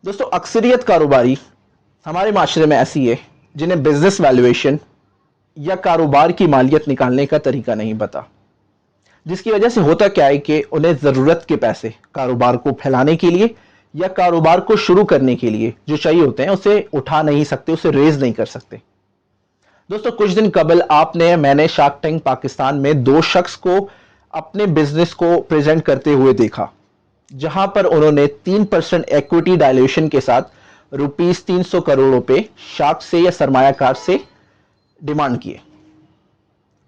दोस्तों अक्सरियत कारोबारी हमारे माशरे में ऐसी है जिन्हें बिजनेस वैल्यूएशन या कारोबार की मालियत निकालने का तरीका नहीं पता, जिसकी वजह से होता क्या है कि उन्हें ज़रूरत के पैसे कारोबार को फैलाने के लिए या कारोबार को शुरू करने के लिए जो चाहिए होते हैं उसे उठा नहीं सकते, उसे रेज नहीं कर सकते। दोस्तों कुछ दिन कबल मैंने शार्क टैंक पाकिस्तान में दो शख्स को अपने बिजनेस को प्रेजेंट करते हुए देखा, जहां पर उन्होंने 3% इक्विटी डायल्यूशन के साथ ₹300 करोड़ रुपए शार्क से या सरमायाकार से डिमांड किए,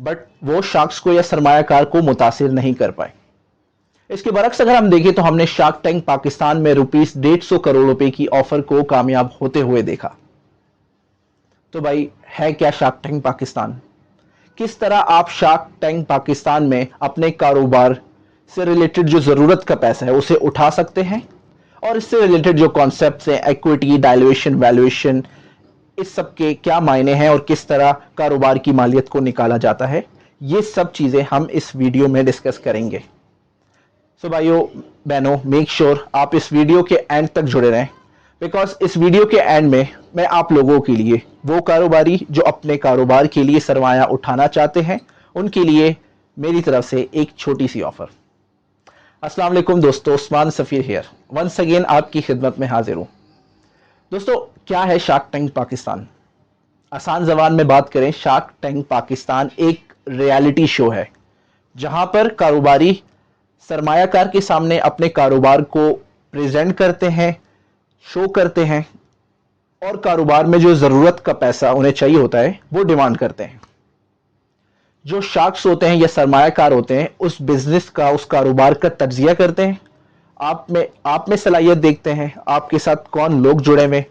बट वो शार्क्स को या सरमायाकार को मुतासिर नहीं कर पाए। इसके बरक्स अगर हम देखें तो हमने शार्क टैंक पाकिस्तान में ₹150 करोड़ रुपए की ऑफर को कामयाब होते हुए देखा। तो भाई है क्या शार्क टैंक पाकिस्तान? किस तरह आप शार्क टैंक पाकिस्तान में अपने कारोबार से रिलेटेड जो जरूरत का पैसा है उसे उठा सकते हैं, और इससे रिलेटेड जो कॉन्सेप्ट्स हैं इक्विटी, डायल्यूशन, वैल्यूएशन, इस सब के क्या मायने हैं और किस तरह कारोबार की मालियत को निकाला जाता है, ये सब चीजें हम इस वीडियो में डिस्कस करेंगे। सो भाइयों बहनों, मेक श्योर आप इस वीडियो के एंड तक जुड़े रहें, बिकॉज इस वीडियो के एंड में मैं आप लोगों के लिए, वो कारोबारी जो अपने कारोबार के लिए सरमाया उठाना चाहते हैं, उनके लिए मेरी तरफ से एक छोटी सी ऑफर। अस्सलाम वालेकुम दोस्तों, उस्मान सफ़ीर हियर, वंस अगेन आपकी खिदमत में हाजिर हूँ। दोस्तों क्या है शार्क टैंक पाकिस्तान? आसान ज़बान में बात करें, शार्क टैंक पाकिस्तान एक रियलिटी शो है जहां पर कारोबारी सरमायाकार के सामने अपने कारोबार को प्रेजेंट करते हैं, शो करते हैं, और कारोबार में जो ज़रूरत का पैसा उन्हें चाहिए होता है वो डिमांड करते हैं। जो शार्क्स होते हैं या सरमायाकार होते हैं उस बिजनेस का, उस कारोबार का तज्जिया करते हैं, आप में सलाहियत देखते हैं, आपके साथ कौन लोग जुड़े हुए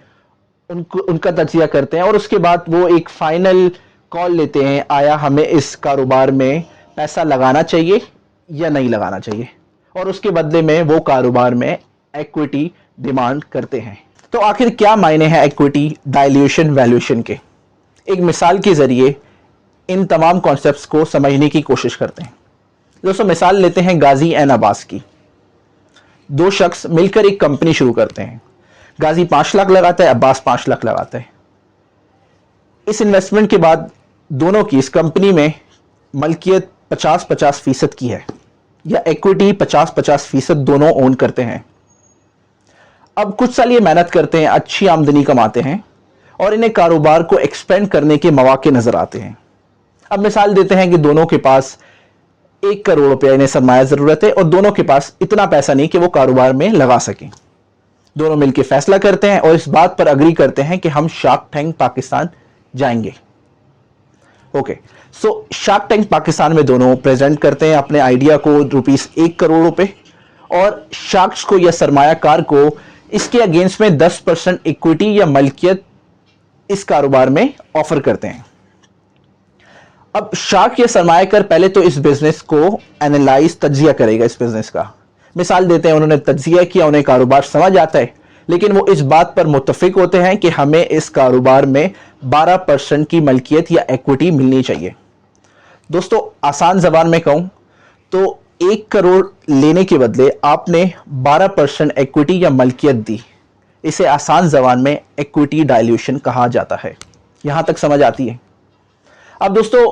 उनका तज्जिया करते हैं, और उसके बाद वो एक फाइनल कॉल लेते हैं, आया हमें इस कारोबार में पैसा लगाना चाहिए या नहीं लगाना चाहिए, और उसके बदले में वो कारोबार में इक्विटी डिमांड करते हैं। तो आखिर क्या मायने हैं इक्विटी, डायल्यूशन, वैल्यूएशन के? एक मिसाल के जरिए इन तमाम कॉन्सेप्ट्स को समझने की कोशिश करते हैं। दोस्तों मिसाल लेते हैं गाजी एंड अब्बास की। दो शख्स मिलकर एक कंपनी शुरू करते हैं। गाजी 5 लाख लगाता है, अब्बास 5 लाख लगाता है। इस इन्वेस्टमेंट के बाद दोनों की इस कंपनी में मलकियत 50-50% की है, या इक्विटी 50-50% दोनों ओन करते हैं। अब कुछ साल ये मेहनत करते हैं, अच्छी आमदनी कमाते हैं, और इन्हें कारोबार को एक्सपेंड करने के मौके नजर आते हैं। अब मिसाल देते हैं कि दोनों के पास 1 करोड़ रुपया इन्हें सरमाया जरूरत है, और दोनों के पास इतना पैसा नहीं कि वो कारोबार में लगा सकें। दोनों मिलकर फैसला करते हैं और इस बात पर अग्री करते हैं कि हम शार्क टैंक पाकिस्तान जाएंगे। ओके, सो शार्क टैंक पाकिस्तान में दोनों प्रेजेंट करते हैं अपने आइडिया को ₹1 करोड़ रुपए, और शार्क्स को या सरमायाकार को इसके अगेंस्ट में 10% इक्विटी या मलकियत इस कारोबार में ऑफर करते हैं। अब शार्क या सरमायाकार पहले तो इस बिजनेस को एनालाइज, तज्जिया करेगा इस बिजनेस का। मिसाल देते हैं उन्होंने तज्जिया किया, उन्हें कारोबार समझ आता है, लेकिन वो इस बात पर मुत्तफिक होते हैं कि हमें इस कारोबार में 12% की मलकियत या इक्विटी मिलनी चाहिए। दोस्तों आसान जबान में कहूं तो 1 करोड़ लेने के बदले आपने 12% इक्विटी या मलकियत दी। इसे आसान जबान में इक्विटी डायल्यूशन कहा जाता है। यहां तक समझ आती है? अब दोस्तों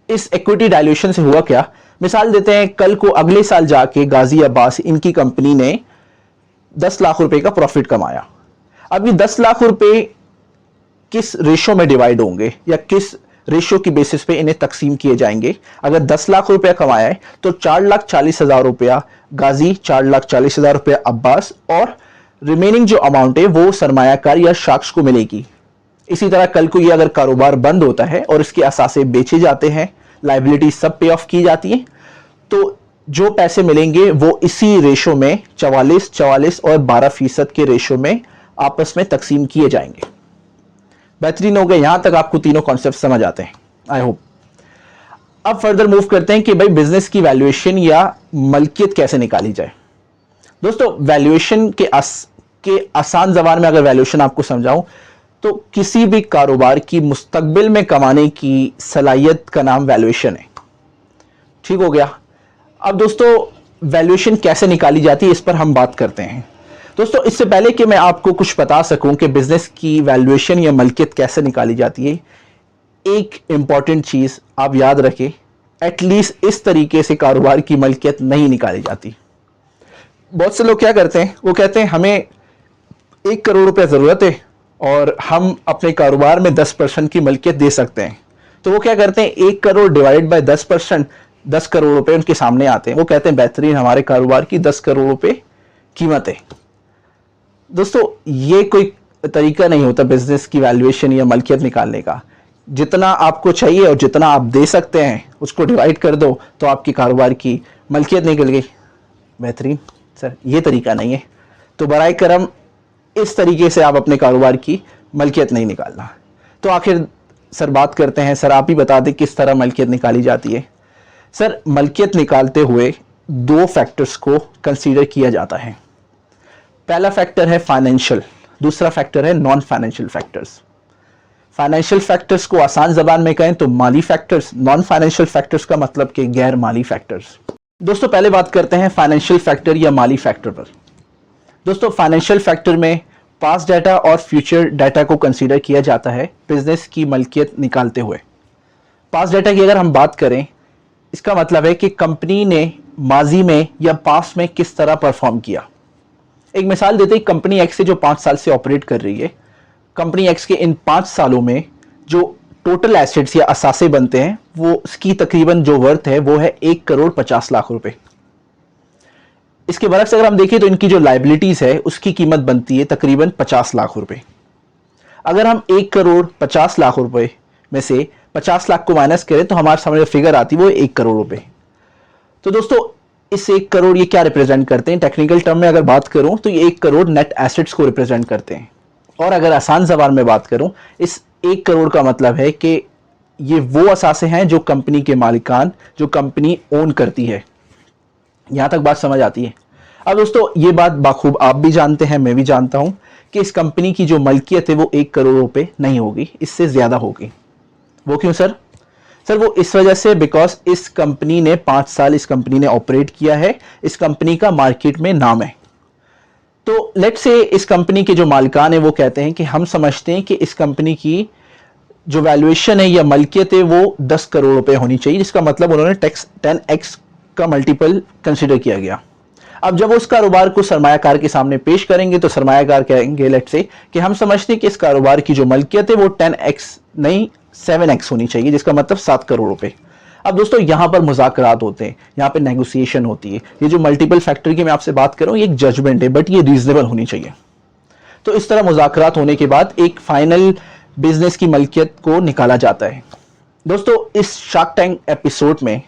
इस इक्विटी डायल्यूशन से हुआ क्या? मिसाल देते हैं कल को अगले साल जाके गाजी अब्बास, इनकी कंपनी ने 10 लाख रुपए का प्रॉफिट कमाया। अब ये 10 लाख रुपए किस रेशो में डिवाइड होंगे, या किस रेशो की बेसिस पे इन्हें तकसीम किए जाएंगे? अगर 10 लाख रुपया कमाया है तो 4,40,000 रुपया गाजी, 4,40,000 रुपया अब्बास, और रिमेनिंग जो अमाउंट है वो सरमायाकार या शार्क्स को मिलेगी। इसी तरह कल को ये अगर कारोबार बंद होता है और इसके असासे बेचे जाते हैं, लायबिलिटी सब पे ऑफ की जाती है, तो जो पैसे मिलेंगे वो इसी रेशो में 44 और 12% के रेशो में आपस में तकसीम किए जाएंगे। बेहतरीन हो गया, यहां तक आपको तीनों कॉन्सेप्ट समझ आते हैं, आई होप। अब फर्दर मूव करते हैं कि भाई बिजनेस की वैल्यूएशन या मलकियत कैसे निकाली जाए। दोस्तों वैल्यूएशन के आसान जबान में अगर वैल्यूएशन आपको समझाऊं तो किसी भी कारोबार की मुस्तकबिल में कमाने की सलाहियत का नाम वैल्यूएशन है। ठीक हो गया? अब दोस्तों वैल्यूएशन कैसे निकाली जाती है इस पर हम बात करते हैं। दोस्तों इससे पहले कि मैं आपको कुछ बता सकूं कि बिजनेस की वैल्यूएशन या मलकियत कैसे निकाली जाती है, एक इंपॉर्टेंट चीज आप याद रखें, एटलीस्ट इस तरीके से कारोबार की मलकियत नहीं निकाली जाती। बहुत से लोग क्या करते हैं, वो कहते हैं हमें 1 करोड़ रुपया जरूरत है और हम अपने कारोबार में 10% की मलकियत दे सकते हैं। तो वो क्या करते हैं, 1 करोड़ डिवाइड बाय 10%, 10 करोड़ रुपए उनके सामने आते हैं। वो कहते हैं बेहतरीन, हमारे कारोबार की 10 करोड़ रुपए कीमत है। दोस्तों ये कोई तरीका नहीं होता बिजनेस की वैल्यूएशन या मलकियत निकालने का। जितना आपको चाहिए और जितना आप दे सकते हैं उसको डिवाइड कर दो तो आपकी कारोबार की मलकियत निकल गई। बेहतरीन सर, ये तरीका नहीं है। तो बराए करम इस तरीके से आप अपने कारोबार की मलकियत नहीं निकालना। तो आखिर सर बात करते हैं, सर आप ही बता दें किस तरह मलकियत निकाली जाती है। सर मलकियत निकालते हुए 2 फैक्टर्स को कंसीडर किया जाता है। पहला फैक्टर है फाइनेंशियल, दूसरा फैक्टर है non financial factors. Financial factors को आसान जबान में कहें तो माली फैक्टर्स, नॉन फाइनेंशियल फैक्टर्स का मतलब कि गैर माली फैक्टर्स। दोस्तों पहले बात करते हैं फाइनेंशियल फैक्टर या माली फैक्टर पर। दोस्तों फाइनेंशियल फैक्टर में पास्ट डाटा और फ्यूचर डाटा को कंसीडर किया जाता है बिजनेस की मलकियत निकालते हुए। पास्ट डाटा की अगर हम बात करें, इसका मतलब है कि कंपनी ने माजी में या पास्ट में किस तरह परफॉर्म किया। एक मिसाल देते हैं, कंपनी एक्स से जो 5 साल से ऑपरेट कर रही है, कंपनी एक्स के इन 5 सालों में जो टोटल एसेट्स या असासे बनते हैं वो उसकी तकरीबन जो वर्थ है वो है 1,50,00,000 रुपए। इसके बरक्स अगर हम देखें तो इनकी जो लाइबिलिटीज है उसकी कीमत बनती है तकरीबन 50 लाख रुपए। अगर हम 1,50,00,000 रुपए में से 50 लाख को माइनस करें तो हमारे सामने जो फिगर आती है वो 1 करोड़ रुपए। तो दोस्तों इस 1 करोड़ ये क्या रिप्रेजेंट करते हैं, टेक्निकल टर्म में अगर बात करूं तो ये 1 करोड़ नेट एसेट्स को रिप्रेजेंट करते हैं। और अगर आसान जबान में बात करूं, इस 1 करोड़ का मतलब है कि ये वो असासे हैं जो कंपनी के मालिकान, जो कंपनी ओन करती है। यहां तक बात समझ आती है। अब दोस्तों ये बात बाखूब आप भी जानते हैं, मैं भी जानता हूं कि इस कंपनी की जो मलकियत है वो 1 करोड़ रुपए नहीं होगी, इससे ज्यादा होगी। वो क्यों सर? सर वो इस वजह से बिकॉज इस कंपनी ने 5 साल इस कंपनी ने ऑपरेट किया है, इस कंपनी का मार्केट में नाम है। तो लेट से इस कंपनी के जो मालिकान है वो कहते हैं कि हम समझते हैं कि इस कंपनी की जो वैल्यूएशन है या मलकियत है वो 10 करोड़ रुपए होनी चाहिए, जिसका मतलब उन्होंने 10x का मल्टीपल कंसीडर किया गया। अब जब उस कारोबार को सरमायाकार के सामने पेश करेंगे तो सरमायाकार कहेंगे लेट से कि हम समझते हैं कि इस कारोबार की जो मलकियत है वो 10x नहीं 7x होनी चाहिए, जिसका मतलब 7 करोड़ रुपए। अब दोस्तों यहां पर मुज़ाकरात होते हैं, यहां पे नेगोशिएशन होती है। ये जो मल्टीपल फैक्टर की मैं आपसे बात कर रहा हूं ये एक जजमेंट है, बट ये रीजनेबल होनी चाहिए। तो इस तरह मुज़ाकरात होने के बाद एक फाइनल बिजनेस की मलकियत को निकाला जाता है। दोस्तों इस शार्क टैंक एपिसोड में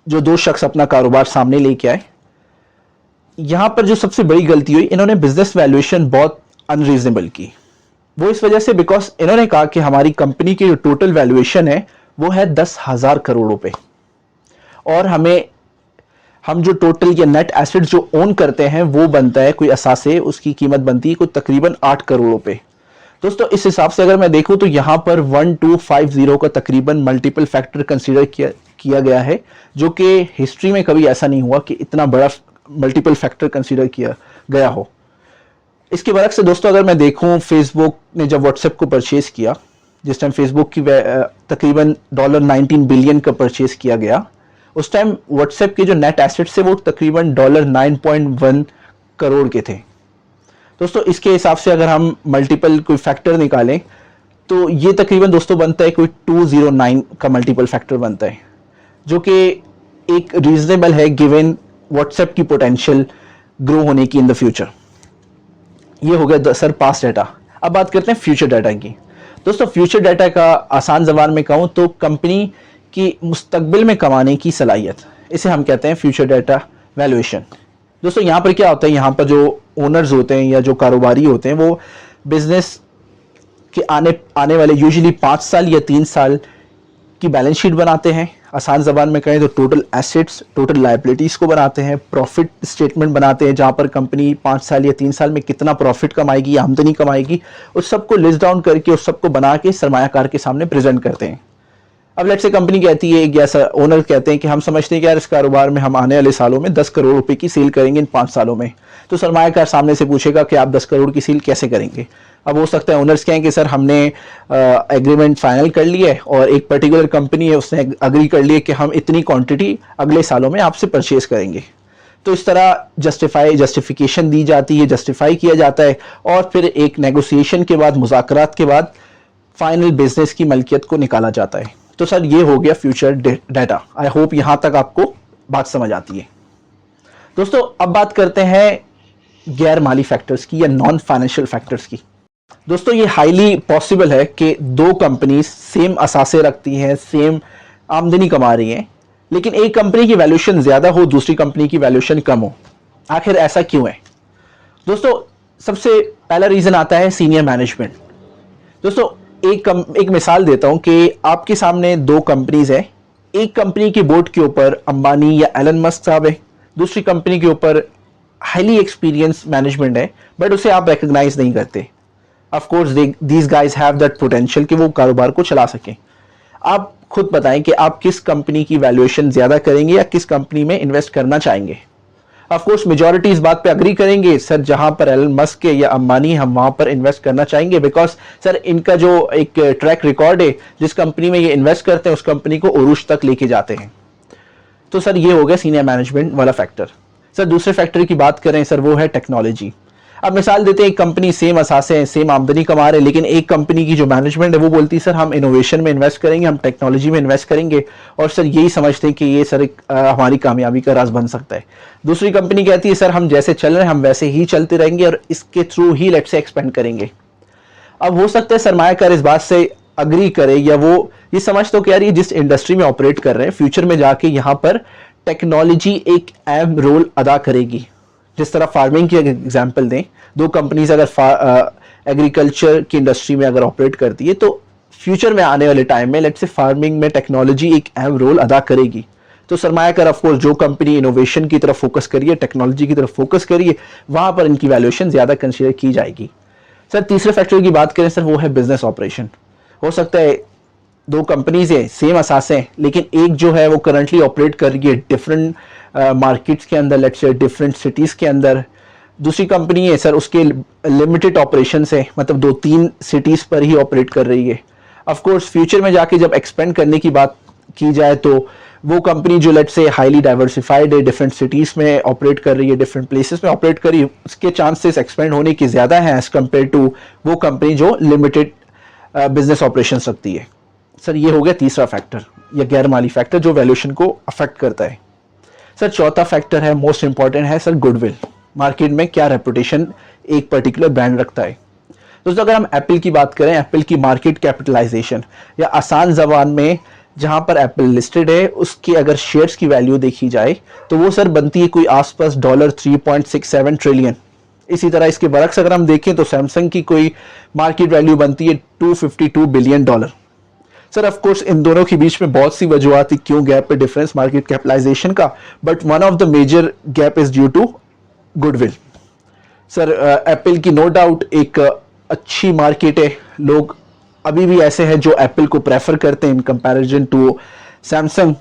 जो 2 शख्स अपना कारोबार सामने लेके आए, यहां पर जो सबसे बड़ी गलती हुई, इन्होंने बिजनेस वैल्यूएशन बहुत अनरीजनेबल की। वो इस वजह से बिकॉज इन्होंने कहा कि हमारी कंपनी की जो टोटल वैल्यूएशन है वो है 10,000 करोड़ रुपए और हम जो टोटल या नेट एसेट जो ओन करते हैं वो बनता है कोई असासे, उसकी कीमत बनती है कोई तकरीबन 8 करोड़ रुपए। दोस्तों इस हिसाब से अगर मैं देखूं तो यहां पर 1250 का तकरीबन मल्टीपल फैक्टर कंसीडर किया गया है, जो कि हिस्ट्री में कभी ऐसा नहीं हुआ कि इतना बड़ा मल्टीपल फैक्टर कंसीडर किया गया हो। इसके बरक्स से दोस्तों अगर मैं देखूं, फेसबुक ने जब व्हाट्सएप को परचेज किया, जिस टाइम फेसबुक की तकरीबन $19 बिलियन का परचेज किया गया, उस टाइम व्हाट्सएप के जो नेट एसेट्स थे वो तकरीबन $9.1 करोड़ के थे। दोस्तों इसके हिसाब से अगर हम मल्टीपल कोई फैक्टर निकालें तो ये तकरीबन दोस्तों बनता है कोई 209 का मल्टीपल फैक्टर बनता है, जो कि एक रीजनेबल है गिवन व्हाट्सएप की पोटेंशियल ग्रो होने की इन द फ्यूचर। ये हो गया सर पास्ट डाटा। अब बात करते हैं फ्यूचर डाटा की। दोस्तों फ्यूचर डाटा का आसान जबान में कहूँ तो कंपनी की मुस्तकबिल में कमाने की सलाहियत, इसे हम कहते हैं फ्यूचर डाटा वैल्यूएशन। दोस्तों यहाँ पर क्या होता है, यहाँ पर जो ओनर्स होते हैं या जो कारोबारी होते हैं वो बिजनेस के आने वाले यूजुअली 5 साल या 3 साल की बैलेंस शीट बनाते हैं। आसान जबान में कहें तो टोटल एसेट्स, टोटल लायबिलिटीज़ को बनाते हैं, प्रॉफिट स्टेटमेंट बनाते हैं जहाँ पर कंपनी 5 साल या 3 साल में कितना प्रॉफिट कमाएगी या आमदनी कमाएगी, उस सबको लिस्ट डाउन करके उस सबको बना के सरमायाकार के सामने प्रेजेंट करते हैं। अब लेट्स से कंपनी कहती है या ओनर कहते हैं कि हम समझते हैं कि यार इस कारोबार में हम आने वाले सालों में 10 करोड़ रुपए की सेल करेंगे इन 5 सालों में। तो सरमायाकार सामने से पूछेगा कि आप 10 करोड़ की सेल कैसे करेंगे। अब हो सकता है ओनर्स कहें कि सर हमने एग्रीमेंट फाइनल कर लिया है और एक पर्टिकुलर कंपनी है उसने अग्री कर लिया कि हम इतनी क्वांटिटी अगले सालों में आपसे परचेज करेंगे। तो इस तरह जस्टिफिकेशन दी जाती है, जस्टिफाई किया जाता है और फिर एक नेगोशिएशन के बाद, मुज़ाकरात के बाद फाइनल बिजनेस की मलकियत को निकाला जाता है। तो सर ये हो गया फ्यूचर डाटा। आई होप यहां तक आपको बात समझ आती है। दोस्तों अब बात करते हैं गैर माली फैक्टर्स की या नॉन फाइनेंशियल फैक्टर्स की। दोस्तों ये हाईली पॉसिबल है कि दो कंपनी सेम असासे रखती हैं, सेम आमदनी कमा रही हैं, लेकिन एक कंपनी की वैल्यूएशन ज्यादा हो, दूसरी कंपनी की वैल्यूएशन कम हो। आखिर ऐसा क्यों है? दोस्तों सबसे पहला रीजन आता है सीनियर मैनेजमेंट। दोस्तों एक मिसाल देता हूं कि आपके सामने दो कंपनीज है। एक कंपनी के बोर्ड के ऊपर अंबानी या एलन मस्क साहब है, दूसरी कंपनी के ऊपर हाईली एक्सपीरियंस मैनेजमेंट है, बट उसे आप रिकॉग्नाइज नहीं करते। Of course these guys have that potential कि वो कारोबार को चला सकें। आप खुद बताएं कि आप किस कंपनी की वैल्यूएशन ज्यादा करेंगे या किस कंपनी में इन्वेस्ट करना चाहेंगे। ऑफ कोर्स मेजॉरिटी इस बात पे अग्री करेंगे सर जहां पर एलन मस्क या अंबानी हम वहां पर इन्वेस्ट करना चाहेंगे, बिकॉज सर इनका जो एक ट्रैक रिकॉर्ड है, जिस कंपनी में ये इन्वेस्ट करते हैं उस कंपनी को उरूज तक लेके जाते हैं। तो सर ये हो गया सीनियर मैनेजमेंट वाला फैक्टर। सर दूसरे फैक्टर की बात करें सर, वो है टेक्नोलॉजी। अब मिसाल देते हैं एक कंपनी सेम असासे हैं, सेम आमदनी कमा रहे हैं, लेकिन एक कंपनी की जो मैनेजमेंट है वो बोलती है सर हम इनोवेशन में इन्वेस्ट करेंगे, हम टेक्नोलॉजी में इन्वेस्ट करेंगे और सर यही समझते हैं कि ये सर हमारी कामयाबी का राज बन सकता है। दूसरी कंपनी कहती है सर हम जैसे चल रहे हैं हम वैसे ही चलते रहेंगे और इसके through he let's say expand करेंगे। अब हो सकता है सरमायाकार इस बात से अग्री करे या वो ये समझते हो कि यार ये जिस इंडस्ट्री में ऑपरेट कर रहे हैं फ्यूचर में जाके यहाँ पर टेक्नोलॉजी एक अहम रोल अदा करेगी। जिस तरह फार्मिंग की एग्जांपल दें, दो कंपनीज अगर एग्रीकल्चर की इंडस्ट्री में अगर ऑपरेट करती है तो फ्यूचर में आने वाले टाइम में लेट्स से फार्मिंग में टेक्नोलॉजी एक अहम रोल अदा करेगी। तो सरमायाकार ऑफ कोर्स जो कंपनी इनोवेशन की तरफ फोकस करिए, टेक्नोलॉजी की तरफ फोकस करिए, वहां पर इनकी वैल्यूएशन ज्यादा कंसीडर की जाएगी। सर तीसरे फैक्टर की बात करें सर, वो है बिजनेस ऑपरेशन। हो सकता है दो कंपनीज है, सेम असासे हैं, लेकिन एक जो है वो करंटली ऑपरेट कर रही है डिफरेंट मार्केट्स के अंदर, लेट्स से डिफरेंट सिटीज के अंदर। दूसरी कंपनी है सर उसके लिमिटेड ऑपरेशन है, मतलब 2-3 सिटीज पर ही ऑपरेट कर रही है। ऑफ कोर्स फ्यूचर में जाके जब एक्सपेंड करने की बात की जाए तो वो कंपनी जो लेट्स से हाईली डाइवर्सिफाइड है, डिफरेंट सिटीज में ऑपरेट कर रही है, डिफरेंट प्लेसेस में ऑपरेट कर रही है, उसके चांसेस एक्सपेंड होने की ज्यादा है एज कम्पेयर टू वो कंपनी जो लिमिटेड बिजनेस ऑपरेशन रखती है। सर ये हो गया तीसरा फैक्टर या गैर माली फैक्टर जो वैल्यूएशन को अफेक्ट करता है। सर चौथा फैक्टर है, मोस्ट इंपॉर्टेंट है सर, गुडविल। मार्केट में क्या रेपुटेशन एक पर्टिकुलर ब्रांड रखता है। दोस्तों अगर हम एप्पल की बात करें, एप्पल की मार्केट कैपिटलाइजेशन या आसान जबान में जहां पर एप्पल लिस्टेड है उसकी अगर शेयर्स की वैल्यू देखी जाए तो वो सर बनती है कोई आसपास $3.67 ट्रिलियन। इसी तरह इसके बरक्स अगर हम देखें तो सैमसंग की कोई मार्केट वैल्यू बनती है $252 billion. Sir of course in दोनों के बीच में बहुत सी वजूहत थी क्यों गैप पे डिफरेंस मार्केट कैपिटलाइजेशन का, but one of the major gap is due to goodwill. Sir Apple की नो डाउट एक अच्छी मार्केट है, लोग अभी भी ऐसे हैं जो एप्पल को प्रेफर करते हैं इन कंपैरिजन टू सैमसंग।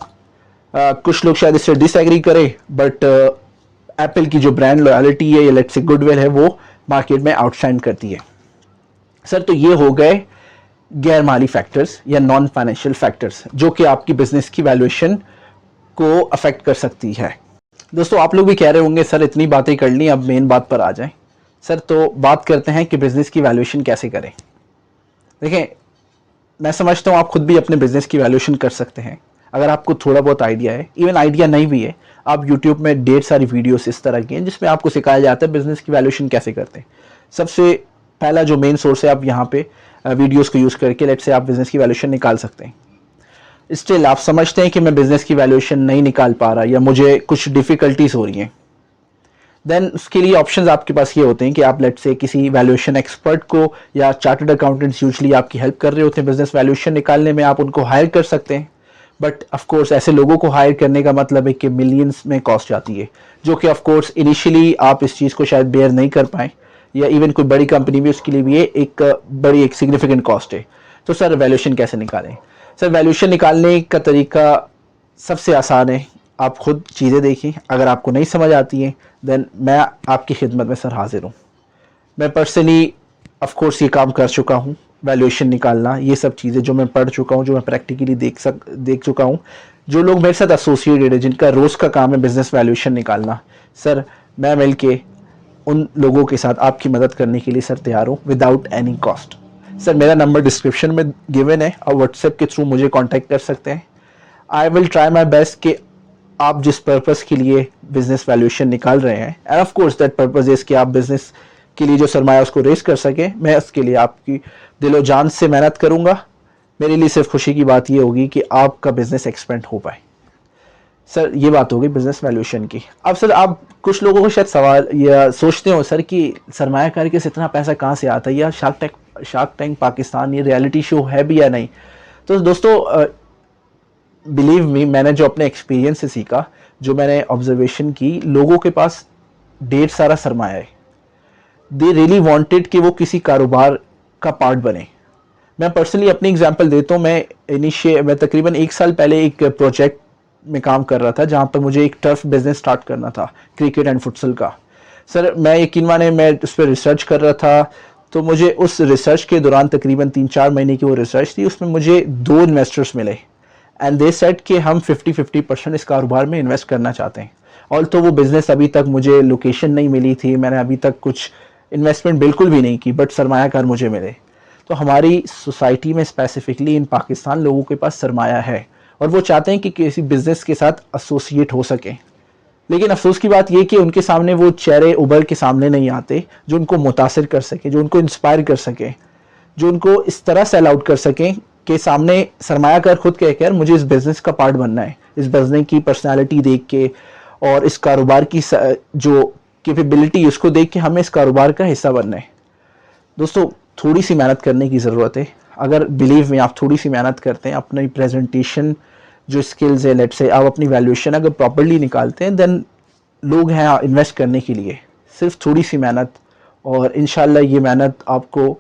कुछ लोग शायद इससे डिसएग्री करें, बट एप्पल की जो ब्रांड लॉयल्टी है या लेट्स से गुडविल है वो मार्केट में आउटस्टैंड करती है। सर तो ये हो गए गैर माली फैक्टर्स या नॉन फाइनेंशियल फैक्टर्स जो कि आपकी बिजनेस की वैल्यूएशन को अफेक्ट कर सकती है। दोस्तों आप लोग भी कह रहे होंगे सर इतनी बातें कर ली, अब मेन बात पर आ जाएं। सर तो बात करते हैं कि बिजनेस की वैल्यूएशन कैसे करें। देखें मैं समझता हूँ आप खुद भी अपने बिजनेस की वैल्यूएशन कर सकते हैं अगर आपको थोड़ा बहुत आइडिया है। इवन आइडिया नहीं भी है, आप यूट्यूब में ढेर सारी वीडियोस इस तरह की हैं जिसमें आपको सिखाया जाता है बिजनेस की वैल्यूएशन कैसे करते हैं। सबसे पहला जो मेन सोर्स है, आप यहाँ पे वीडियोस को यूज करके लेट्स से आप बिजनेस की वैल्यूएशन निकाल सकते हैं। स्टिल आप समझते हैं कि मैं बिजनेस की वैल्यूएशन नहीं निकाल पा रहा या मुझे कुछ डिफिकल्टीज हो रही हैं, देन उसके लिए ऑप्शंस आपके पास ये होते हैं कि आप लेट्स से किसी वैल्यूएशन एक्सपर्ट को या चार्टर्ड अकाउंटेंट्स यूजुअली आपकी हेल्प कर रहे होते हैं बिजनेस वैल्यूएशन निकालने में, आप उनको हायर कर सकते हैं। बट ऑफ कोर्स ऐसे लोगों को हायर करने का मतलब है कि मिलियंस में कॉस्ट जाती है, जो कि ऑफ कोर्स इनिशियली आप इस चीज़ को शायद बेयर नहीं कर पाए, या इवन कोई बड़ी कंपनी भी उसके लिए भी एक बड़ी एक सिग्निफिकेंट कॉस्ट है। तो सर वैल्यूएशन कैसे निकालें? सर वैल्यूएशन निकालने का तरीका सबसे आसान है, आप खुद चीज़ें देखिए, अगर आपको नहीं समझ आती हैं देन मैं आपकी खिदमत में सर हाजिर हूँ। मैं पर्सनली ऑफ कोर्स ये काम कर चुका हूँ, वैल्यूएशन निकालना, ये सब चीज़ें जो मैं पढ़ चुका हूँ, जो मैं प्रैक्टिकली देख चुका हूँ। जो लोग मेरे साथ एसोसिएटेड है, जिनका रोज़ का काम है बिजनेस वैल्यूएशन निकालना, सर मैं मिल के उन लोगों के साथ आपकी मदद करने के लिए सर तैयार हूँ विदाउट एनी कॉस्ट। सर मेरा नंबर डिस्क्रिप्शन में गिवन है, आप व्हाट्सएप के थ्रू मुझे कांटेक्ट कर सकते हैं। I will try my best कि आप जिस पर्पस के लिए बिजनेस वैल्यूएशन निकाल रहे हैं, end of course that purpose is कि आप बिजनेस के लिए जो सरमाया उसको रेस कर सके, मैं उसके लिए आपकी दिलो जान से मेहनत करूंगा। मेरे लिए सिर्फ खुशी की बात ये होगी कि आपका बिजनेस एक्सपेंड हो पाए। सर ये बात होगी बिजनेस वैल्यूएशन की। अब सर आप कुछ लोगों को शायद सवाल या सोचते हो सर कि सरमायाकारी के इतना पैसा कहाँ से आता है, या शार्क टैंक पाकिस्तान ये रियलिटी शो है भी या नहीं। तो दोस्तों बिलीव मी, मैंने जो अपने एक्सपीरियंस से सीखा, जो मैंने ऑब्जर्वेशन की, लोगों के पास ढेर सारा सरमाया है। दे रियली वांटेड कि वो किसी कारोबार का पार्ट बने। मैं पर्सनली अपनी एग्जांपल देता हूँ। मैं तकरीबन 1 साल पहले एक प्रोजेक्ट में काम कर रहा था जहाँ पर मुझे एक टर्फ बिजनेस स्टार्ट करना था, क्रिकेट एंड फुटसल का। सर मैं यकीन माने मैं उस पर रिसर्च कर रहा था, तो मुझे उस रिसर्च के दौरान तकरीबन 3-4 महीने की वो रिसर्च थी, उसमें मुझे 2 इन्वेस्टर्स मिले एंड दे सेड कि हम 50-50% इस कारोबार में इन्वेस्ट करना चाहते हैं। और तो वो बिज़नेस अभी तक मुझे लोकेशन नहीं मिली थी, मैंने अभी तक कुछ इन्वेस्टमेंट बिल्कुल भी नहीं की, बट सरमायाकार मुझे मिले। तो हमारी सोसाइटी में स्पेसिफिकली इन पाकिस्तान लोगों के पास सरमाया है और वो चाहते हैं कि किसी बिज़नेस के साथ एसोसिएट हो सकें। लेकिन अफसोस की बात यह कि उनके सामने वो चेहरे उभर के सामने नहीं आते जो उनको मुतासिर कर सके, जो उनको इंस्पायर कर सके, जो उनको इस तरह सेल आउट कर सकें कि सामने सरमायाकार खुद कह कर मुझे इस बिज़नेस का पार्ट बनना है, इस बिज़नेस की पर्सनालिटी देख के और इस कारोबार की जो कैपेबिलिटी उसको देख के हमें इस कारोबार का हिस्सा बनना है। दोस्तों थोड़ी सी मेहनत करने की ज़रूरत है। अगर बिलीव में आप थोड़ी सी मेहनत करते हैं, अपनी प्रेजेंटेशन जो स्किल्स है, लेट्स से आप अपनी वैल्यूएशन अगर प्रॉपर्ली निकालते हैं, देन लोग हैं इन्वेस्ट करने के लिए। सिर्फ थोड़ी सी मेहनत, और इंशाल्लाह ये मेहनत आपको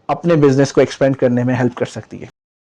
अपने बिजनेस को एक्सपेंड करने में हेल्प कर सकती है।